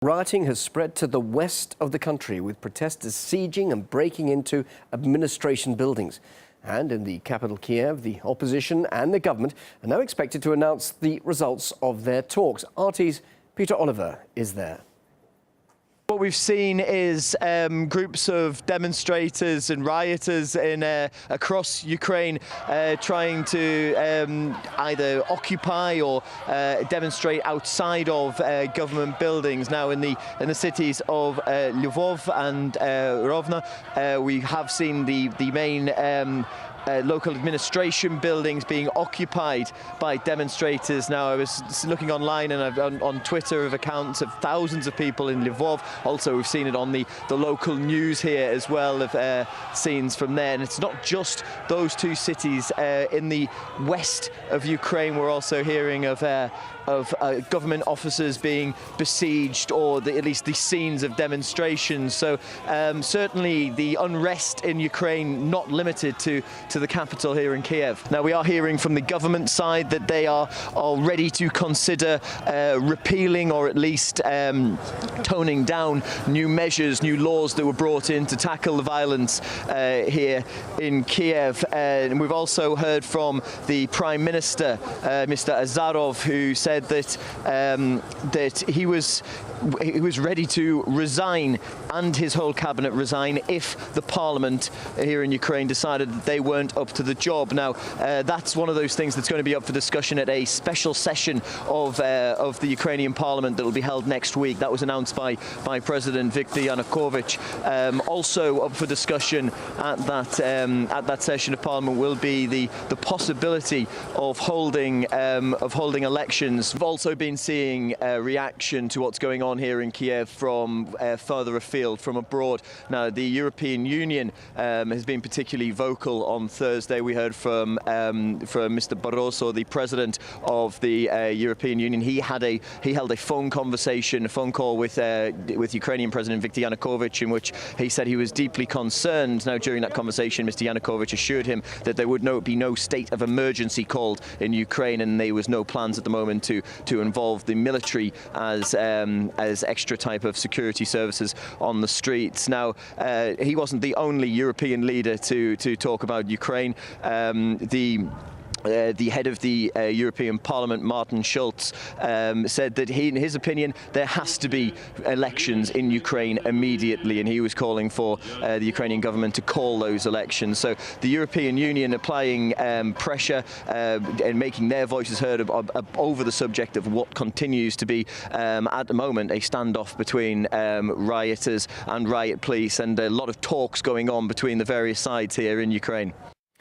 Rioting has spread to the west of the country, with protesters sieging and breaking into administration buildings. And in the capital, Kiev, the opposition and the government are now expected to announce the results of their talks. RT's Peter Oliver is there. What we've seen is groups of demonstrators and rioters across Ukraine trying to either occupy or demonstrate outside of government buildings. Now, in the cities of Lvov and Rovno, we have seen the main local administration buildings being occupied by demonstrators. Now, I was looking online and on Twitter of accounts of thousands of people in Lvov. Also, we've seen it on the local news here as well, of scenes from there. And it's not just those two cities. In the west of Ukraine, we're also hearing of government offices being besieged, or at least the scenes of demonstrations. So certainly the unrest in Ukraine not limited to the capital here in Kiev. Now, we are hearing from the government side that they are ready to consider repealing, or at least toning down new measures, new laws that were brought in to tackle the violence here in Kiev. And we've also heard from the Prime Minister, Mr. Azarov, who said that he was ready to resign, and his whole cabinet resign, if the parliament here in Ukraine decided that they weren't up to the job. Now, that's one of those things that's going to be up for discussion at a special session of the Ukrainian parliament that will be held next week. That was announced by President Viktor Yanukovych. Also up for discussion at that session of parliament will be the possibility of holding elections. We've also been seeing a reaction to what's going on here in Kiev from further afield, from abroad. Now, the European Union has been particularly vocal on Thursday. We heard from Mr. Barroso, the president of the European Union. He held a phone call with Ukrainian President Viktor Yanukovych, in which he said he was deeply concerned. Now, during that conversation, Mr. Yanukovych assured him that there would be no state of emergency called in Ukraine, and there was no plans at the moment to involve the military as extra type of security services on the streets. Now, he wasn't the only European leader to talk about Ukraine. The head of the European Parliament, Martin Schulz, said that in his opinion, there has to be elections in Ukraine immediately, and he was calling for the Ukrainian government to call those elections. So the European Union applying pressure and making their voices heard over the subject of what continues to be, at the moment, a standoff between rioters and riot police, and a lot of talks going on between the various sides here in Ukraine.